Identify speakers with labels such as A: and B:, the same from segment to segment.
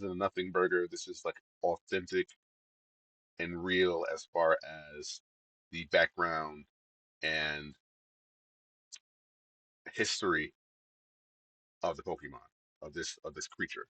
A: isn't a nothing burger. This is like authentic and real as far as the background and history of the Pokemon of this creature.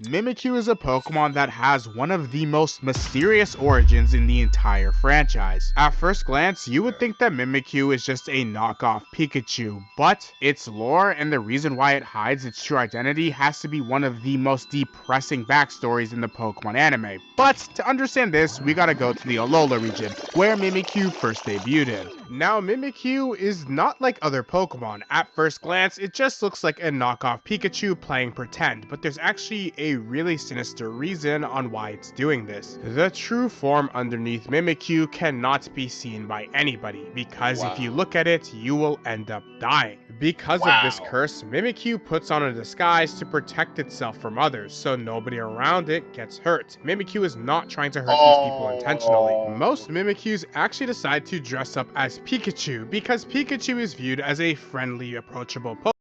B: Mimikyu is a Pokemon that has one of the most mysterious origins in the entire franchise. At first glance, you would
A: Okay.
B: think that Mimikyu is just a knockoff Pikachu, but its lore and the reason why it hides its true identity has to be one of the most depressing backstories in the Pokemon anime. But to understand this, we gotta go to the Alola region, where Mimikyu first debuted in. Now, Mimikyu is not like other Pokemon. At first glance, it just looks like a knockoff Pikachu playing pretend, but there's actually a really sinister reason on why it's doing this. The true form underneath Mimikyu cannot be seen by anybody, because if you
A: Wow.
B: look at it, you will end up dying. Because of this
A: Wow.
B: curse, Mimikyu puts on a disguise to protect itself from others, so nobody around it gets hurt. Mimikyu is not trying to hurt these people intentionally.
A: Oh,
B: Most Mimikyus actually decide to dress up as Pikachu, because Pikachu is viewed as a friendly, approachable Pokemon.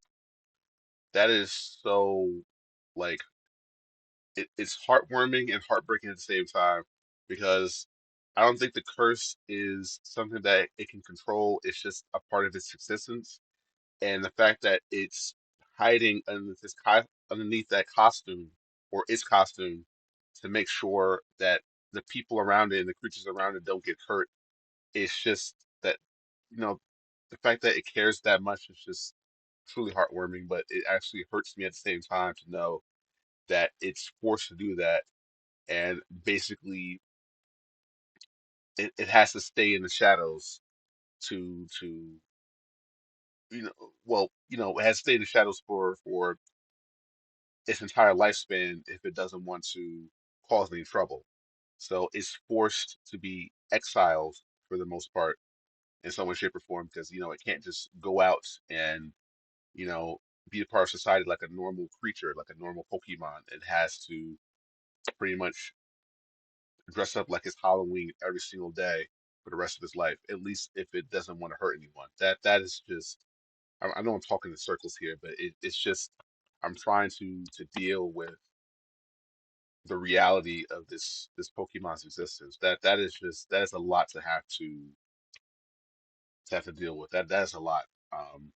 A: that is so like it's heartwarming and heartbreaking at the same time because I don't think the curse is something that it can control. It's just a part of its existence, and the fact that it's hiding underneath that costume or its costume to make sure that the people around it and the creatures around it don't get hurt. It's just that you know the fact that it cares that much is just truly heartwarming, but it actually hurts me at the same time to know that it's forced to do that and basically it has to stay in the shadows to it has to stay in the shadows for its entire lifespan if it doesn't want to cause any trouble. So it's forced to be exiled for the most part in some way, shape, or form because it can't just go out and you know be a part of society like a normal creature, like a normal Pokemon. It has to pretty much dress up like it's Halloween every single day for the rest of his life, at least if it doesn't want to hurt anyone. That is just I know I'm talking in circles here, but it's just I'm trying to deal with the reality of this Pokemon's existence. That is a lot to have to deal with. That is a lot. Um,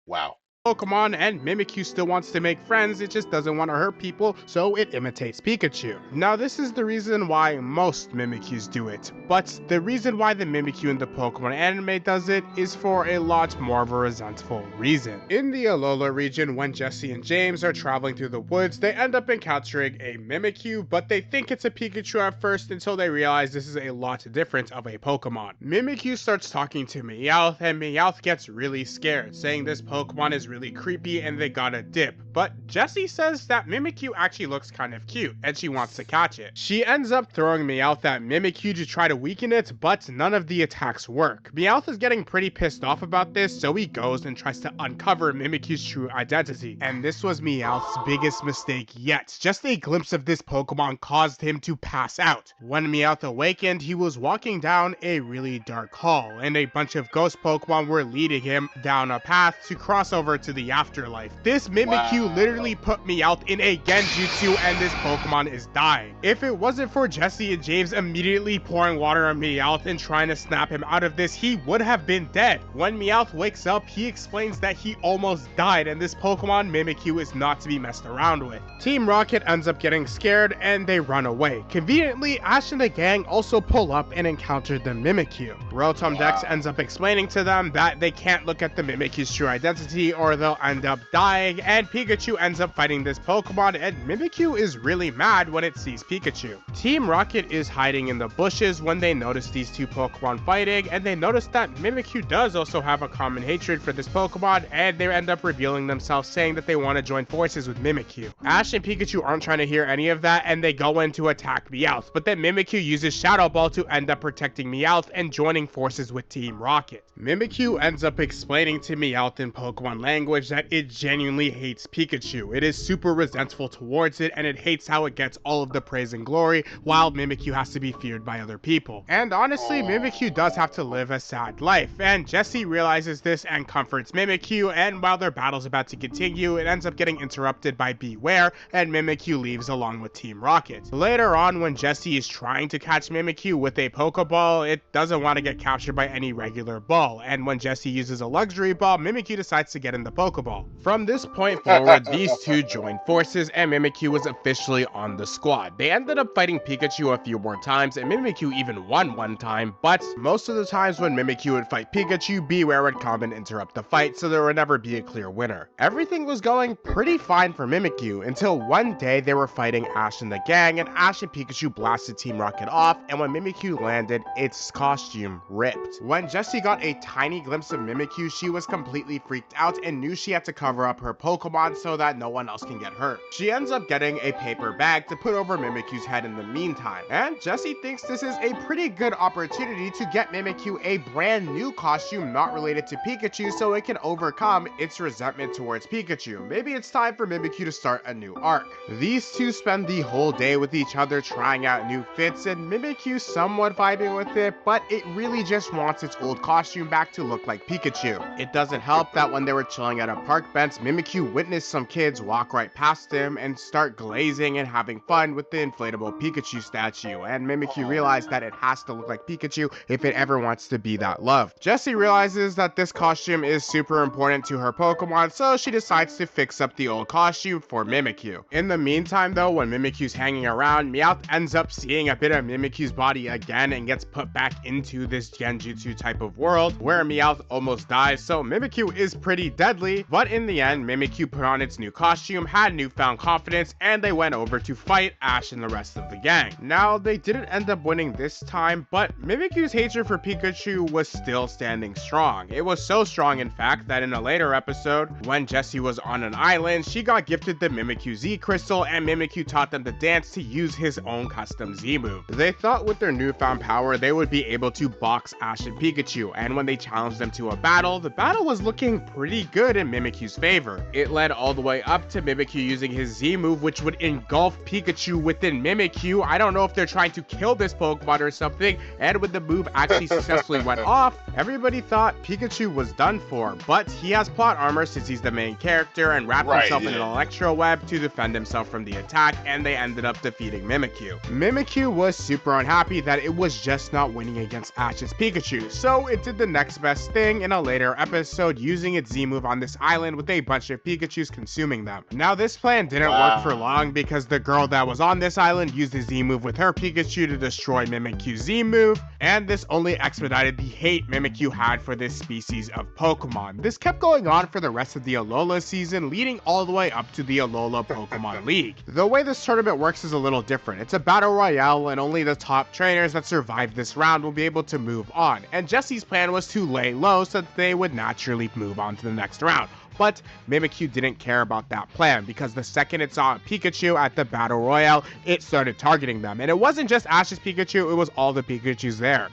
A: wow.
B: Pokemon, and Mimikyu still wants to make friends, it just doesn't want to hurt people, so it imitates Pikachu. Now this is the reason why most Mimikyus do it, but the reason why the Mimikyu in the Pokemon anime does it is for a lot more of a resentful reason. In the Alola region, when Jesse and James are traveling through the woods, they end up encountering a Mimikyu, but they think it's a Pikachu at first until they realize this is a lot different of a Pokemon. Mimikyu starts talking to Meowth, and Meowth gets really scared, saying this Pokemon is really creepy and they gotta dip. But Jessie says that Mimikyu actually looks kind of cute and she wants to catch it. She ends up throwing Meowth at Mimikyu to try to weaken it, but none of the attacks work. Meowth is getting pretty pissed off about this, so he goes and tries to uncover Mimikyu's true identity. And this was Meowth's biggest mistake yet. Just a glimpse of this Pokemon caused him to pass out. When Meowth awakened, he was walking down a really dark hall, and a bunch of ghost Pokemon were leading him down a path to cross over to the afterlife. This Mimikyu literally
A: Wow.
B: put Meowth in a Genjutsu and this Pokemon is dying. If it wasn't for Jesse and James immediately pouring water on Meowth and trying to snap him out of this, he would have been dead. When Meowth wakes up, he explains that he almost died and this Pokemon Mimikyu is not to be messed around with. Team Rocket ends up getting scared and they run away. Conveniently, Ash and the gang also pull up and encounter the Mimikyu. Rotom Dex ends
A: Wow.
B: up explaining to them that they can't look at the Mimikyu's true identity or they'll end up dying, and Pikachu ends up fighting this Pokemon, and Mimikyu is really mad when it sees Pikachu. Team Rocket is hiding in the bushes when they notice these two Pokemon fighting, and they notice that Mimikyu does also have a common hatred for this Pokemon, and they end up revealing themselves saying that they want to join forces with Mimikyu. Ash and Pikachu aren't trying to hear any of that, and they go in to attack Meowth, but then Mimikyu uses Shadow Ball to end up protecting Meowth and joining forces with Team Rocket. Mimikyu ends up explaining to Meowth in Pokemon Land language that it genuinely hates Pikachu. It is super resentful towards it, and it hates how it gets all of the praise and glory, while Mimikyu has to be feared by other people. And honestly, Mimikyu does have to live a sad life, and Jessie realizes this and comforts Mimikyu, and while their battle's about to continue, it ends up getting interrupted by Beware, and Mimikyu leaves along with Team Rocket. Later on, when Jessie is trying to catch Mimikyu with a Pokeball, it doesn't want to get captured by any regular ball, and when Jessie uses a luxury ball, Mimikyu decides to get in the Pokeball. From this point forward, these two joined forces, and Mimikyu was officially on the squad. They ended up fighting Pikachu a few more times, and Mimikyu even won one time, but most of the times when Mimikyu would fight Pikachu, Beware would come and interrupt the fight, so there would never be a clear winner. Everything was going pretty fine for Mimikyu, until one day they were fighting Ash and the gang, and Ash and Pikachu blasted Team Rocket off, and when Mimikyu landed, its costume ripped. When Jessie got a tiny glimpse of Mimikyu, she was completely freaked out and knew she had to cover up her Pokemon so that no one else can get hurt. She ends up getting a paper bag to put over Mimikyu's head in the meantime, and Jessie thinks this is a pretty good opportunity to get Mimikyu a brand new costume not related to Pikachu so it can overcome its resentment towards Pikachu. Maybe it's time for Mimikyu to start a new arc. These two spend the whole day with each other trying out new fits, and Mimikyu somewhat vibing with it, but it really just wants its old costume back to look like Pikachu. It doesn't help that when they were chilling at a park bench, Mimikyu witnessed some kids walk right past him and start glazing and having fun with the inflatable Pikachu statue, and Mimikyu realized that it has to look like Pikachu if it ever wants to be that loved. Jessie realizes that this costume is super important to her Pokemon, so she decides to fix up the old costume for Mimikyu. In the meantime though, when Mimikyu's hanging around, Meowth ends up seeing a bit of Mimikyu's body again and gets put back into this Genjutsu type of world where Meowth almost dies, so Mimikyu is pretty deadly, but in the end, Mimikyu put on its new costume, had newfound confidence, and they went over to fight Ash and the rest of the gang. Now, they didn't end up winning this time, but Mimikyu's hatred for Pikachu was still standing strong. It was so strong, in fact, that in a later episode, when Jessie was on an island, she got gifted the Mimikyu Z Crystal, and Mimikyu taught them to dance to use his own custom Z move. They thought with their newfound power, they would be able to box Ash and Pikachu, and when they challenged them to a battle, the battle was looking pretty good in Mimikyu's favor. It led all the way up to Mimikyu using his Z move, which would engulf Pikachu within Mimikyu. I don't know if they're trying to kill this Pokemon or something, and when the move actually successfully went off, everybody thought Pikachu was done for, but he has plot armor since he's the main character and wrapped
A: Right,
B: himself in an
A: yeah.
B: electro web to defend himself from the attack, and they ended up defeating Mimikyu. Mimikyu was super unhappy that it was just not winning against Ash's Pikachu, so it did the next best thing in a later episode, using its Z move on this island with a bunch of Pikachus consuming them. Now this plan didn't work for
A: Wow.
B: long because the girl that was on this island used the Z move with her Pikachu to destroy Mimikyu's Z move, and this only expedited the hate Mimikyu had for this species of Pokemon. This kept going on for the rest of the Alola season, leading all the way up to the Alola Pokemon League. The way this tournament works is a little different. It's a battle royale, and only the top trainers that survive this round will be able to move on, and Jessie's plan was to lay low so that they would naturally move on to the next round. But Mimikyu didn't care about that plan because the second it saw Pikachu at the Battle Royale, it started targeting them. And it wasn't just Ash's Pikachu, it was all the Pikachus there.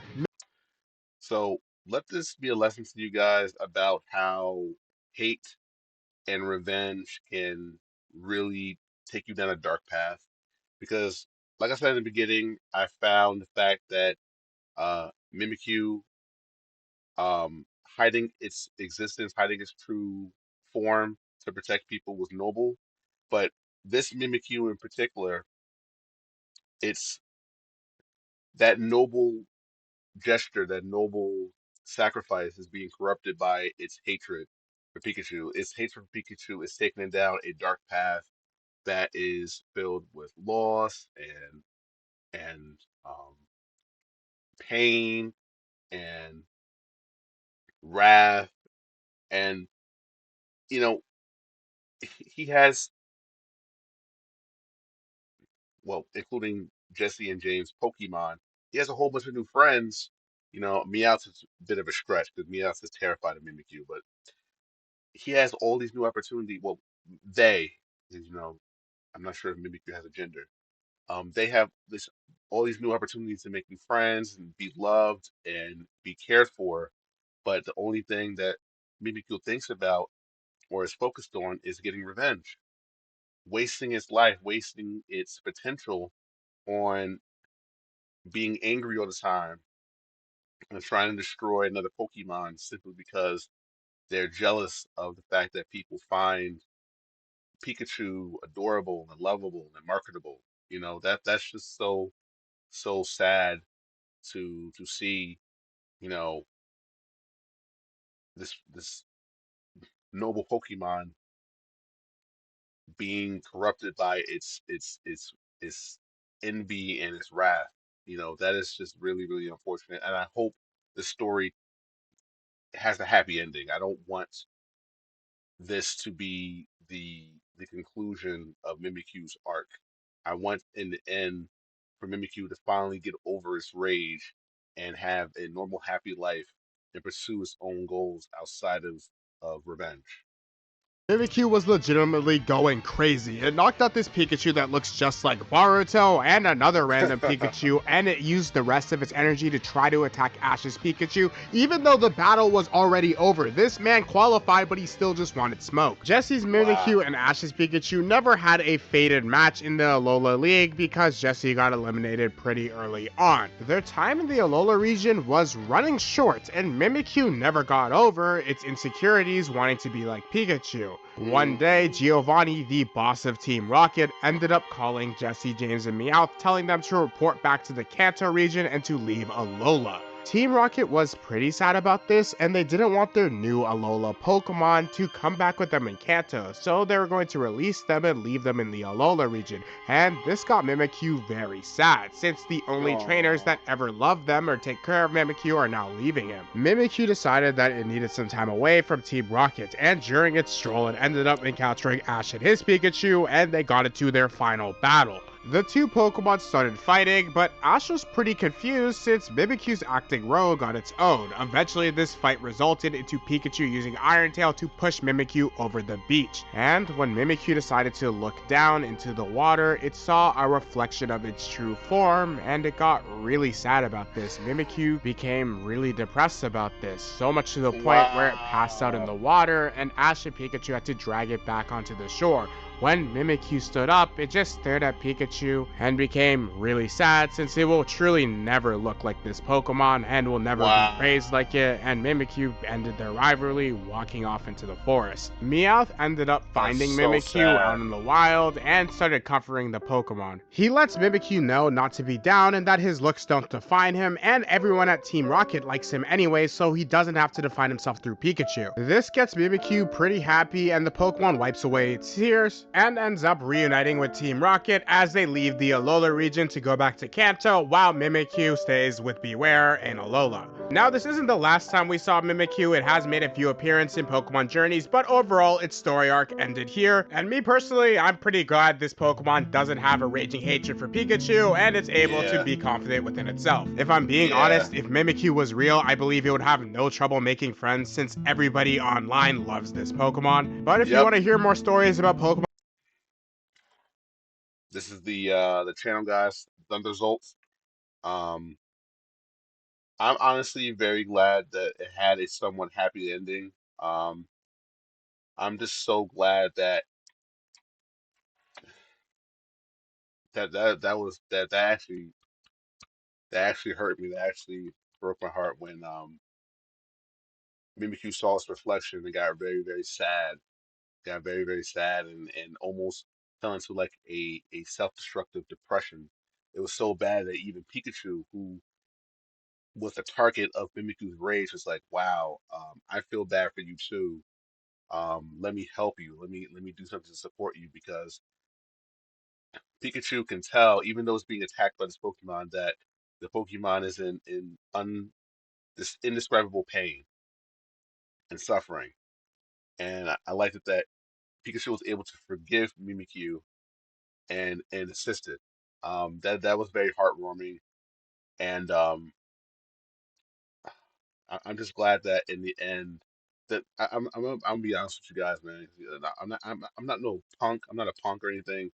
A: So let this be a lesson to you guys about how hate and revenge can really take you down a dark path. Because, like I said in the beginning, I found the fact that Mimikyu, hiding its existence, hiding its true form to protect people was noble. But this Mimikyu in particular, it's that noble gesture, that noble sacrifice is being corrupted by its hatred for Pikachu. Its hatred for Pikachu is taking it down a dark path that is filled with loss and pain and wrath, and you know he has, well, including Jesse and James Pokemon, he has a whole bunch of new friends. Meowth is a bit of a stretch because Meowth is terrified of Mimikyu, but he has all these new opportunities. Well, they, 'cause, I'm not sure if Mimikyu has a gender. They have this all these new opportunities to make new friends and be loved and be cared for. But the only thing that Mimikyu thinks about or is focused on is getting revenge, wasting its life, wasting its potential on being angry all the time and trying to destroy another Pokemon simply because they're jealous of the fact that people find Pikachu adorable and lovable and marketable. That's just so sad to see, you know, this noble Pokemon being corrupted by its envy and its wrath. That is just really, really unfortunate. And I hope the story has a happy ending. I don't want this to be the conclusion of Mimikyu's arc. I want in the end for Mimikyu to finally get over its rage and have a normal, happy life and pursue its own goals outside of revenge.
B: Mimikyu was legitimately going crazy. It knocked out this Pikachu that looks just like Boruto and another random Pikachu, and it used the rest of its energy to try to attack Ash's Pikachu, even though the battle was already over. This man qualified, but he still just wanted smoke. Jesse's Mimikyu
A: Wow.
B: and Ash's Pikachu never had a fated match in the Alola League because Jesse got eliminated pretty early on. Their time in the Alola region was running short, and Mimikyu never got over its insecurities wanting to be like Pikachu. One day,
A: Hmm.
B: Giovanni, the boss of Team Rocket, ended up calling Jesse, James, and Meowth, telling them to report back to the Kanto region and to leave Alola. Team Rocket was pretty sad about this, and they didn't want their new Alola Pokemon to come back with them in Kanto, so they were going to release them and leave them in the Alola region. And this got Mimikyu very sad, since the only trainers
A: Oh,
B: that ever loved them or take care of Mimikyu are now leaving him. Mimikyu decided that it needed some time away from Team Rocket, and during its stroll it ended up encountering Ash and his Pikachu, and they got into their final battle. The two Pokemon started fighting, but Ash was pretty confused since Mimikyu's acting rogue on its own. Eventually, this fight resulted into Pikachu using Iron Tail to push Mimikyu over the beach. And when Mimikyu decided to look down into the water, it saw a reflection of its true form, and it got really sad about this. Mimikyu became really depressed about this, so much to the point where it passed out in
A: wow.
B: the water, and Ash and Pikachu had to drag it back onto the shore. When Mimikyu stood up, it just stared at Pikachu and became really sad since it will truly never look like this Pokemon and will never be praised
A: Wow.
B: like it, and Mimikyu ended their rivalry walking off into the forest. Meowth ended up
A: That's
B: finding
A: so
B: Mimikyu out
A: sad.
B: in the wild and started comforting the Pokemon. He lets Mimikyu know not to be down and that his looks don't define him, and everyone at Team Rocket likes him anyway, so he doesn't have to define himself through Pikachu. This gets Mimikyu pretty happy, and the Pokemon wipes away its tears and ends up reuniting with Team Rocket as they leave the Alola region to go back to Kanto, while Mimikyu stays with Beware and Alola. Now, this isn't the last time we saw Mimikyu. It has made a few appearances in Pokemon Journeys, but overall, its story arc ended here. And me personally, I'm pretty glad this Pokemon doesn't have a raging hatred for Pikachu, and it's able to
A: Yeah.
B: be confident within itself. If I'm being
A: Yeah.
B: honest, if Mimikyu was real, I believe it would have no trouble making friends since everybody online loves this Pokemon. But if you
A: Yep.
B: want to hear more stories about Pokemon,
A: This is the channel, guys. Thunder results. Um, I'm honestly very glad that it had a somewhat happy ending. Um, I'm just so glad that actually hurt me. That actually broke my heart when Mimikyu saw its reflection and got very, very sad. Got very, very sad and almost fell into like a self-destructive depression. It was so bad that even Pikachu, who was the target of Mimikyu's rage, was like, "Wow, I feel bad for you too. Let me help you. Let me do something to support you because Pikachu can tell, even though it's being attacked by this Pokemon, that the Pokemon is in this indescribable pain and suffering. And I liked it that Pikachu was able to forgive Mimikyu and assist it. That was very heartwarming, and I'm just glad that in the end that I'm gonna be honest with you guys, man. I'm not no punk. I'm not a punk or anything,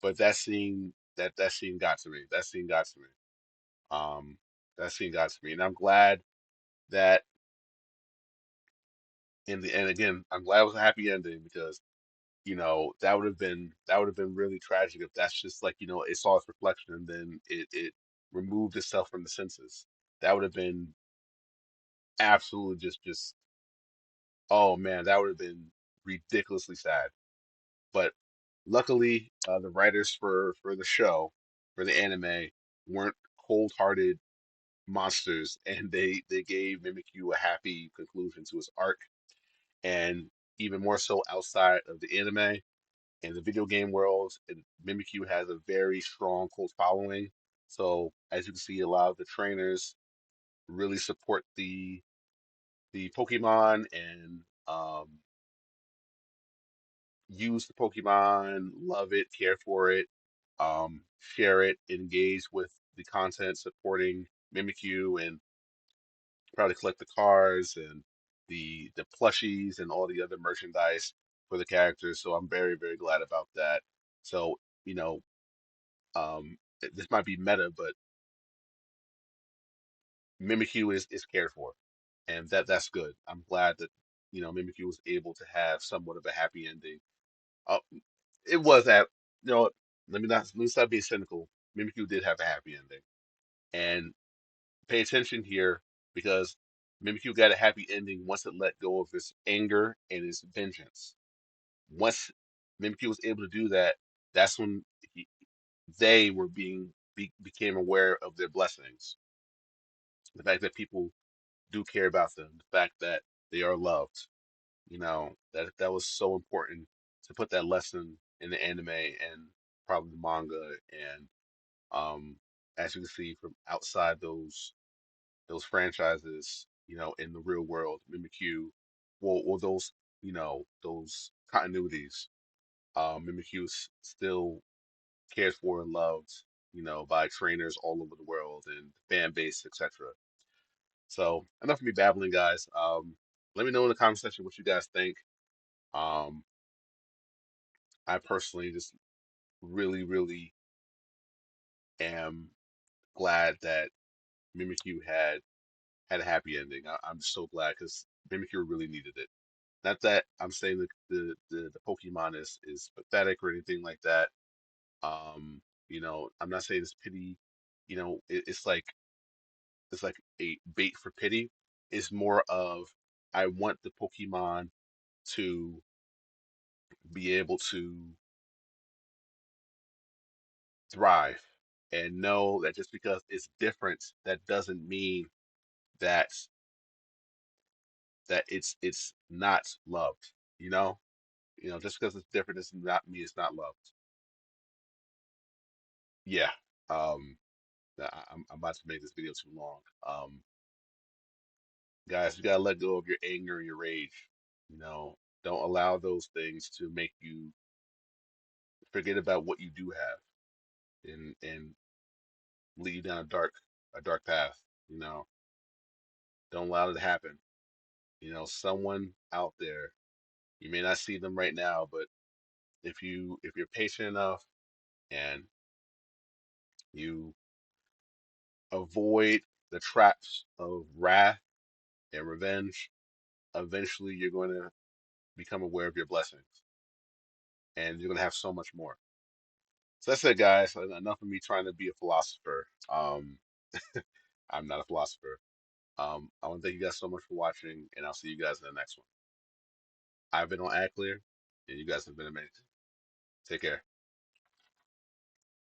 A: but that scene got to me. That scene got to me. Um, that scene got to me, and I'm glad that And again, I'm glad it was a happy ending because that would have been really tragic if that's just like it saw its reflection and then it removed itself from the senses. That would have been absolutely just oh man, that would have been ridiculously sad. But luckily, the writers for the show, for the anime, weren't cold-hearted monsters, and they gave Mimikyu a happy conclusion to his arc, and even more so outside of the anime in the video game world, Mimikyu has a very strong cult following. So as you can see, a lot of the trainers really support the Pokemon and use the Pokemon, love it, care for it, share it, engage with the content supporting Mimikyu, and probably collect the cars and the plushies and all the other merchandise for the characters. So I'm very, very glad about that. So, you know, this might be meta, but Mimikyu is cared for, and that's good. I'm glad that Mimikyu was able to have somewhat of a happy ending. Uh, it was at you know let me stop being cynical. Mimikyu did have a happy ending, and pay attention here because Mimikyu got a happy ending once it let go of his anger and his vengeance. Once Mimikyu was able to do that, that's when he, they were became aware of their blessings. The fact that people do care about them, the fact that they are loved. That was so important to put that lesson in the anime and probably the manga. And um, as you can see from outside those franchises, in the real world, Mimikyu, well those continuities, Mimikyu is still cared for and loved, by trainers all over the world and fan base, etc. So enough of me babbling, guys. Let me know in the comment section what you guys think. Um, I personally just really, really am glad that Mimikyu had a happy ending. I'm so glad because Mimikyu really needed it. Not that I'm saying that the Pokemon is pathetic or anything like that. I'm not saying it's pity. It's like a bait for pity. It's more of I want the Pokemon to be able to thrive and know that just because it's different, that doesn't mean that it's not loved. You know, just because it's different does not mean it's not loved. Yeah. Um, I'm about to make this video too long. Guys, you gotta let go of your anger and your rage. You know, don't allow those things to make you forget about what you do have and lead you down a dark path. You know, don't allow it to happen. Someone out there, you may not see them right now, but if you're patient enough and you avoid the traps of wrath and revenge, eventually you're going to become aware of your blessings and you're going to have so much more. So that's it, guys. Enough of me trying to be a philosopher. I'm not a philosopher. I want to thank you guys so much for watching, and I'll see you guys in the next one. I've been on Ad Clear, and you guys have been amazing. Take care.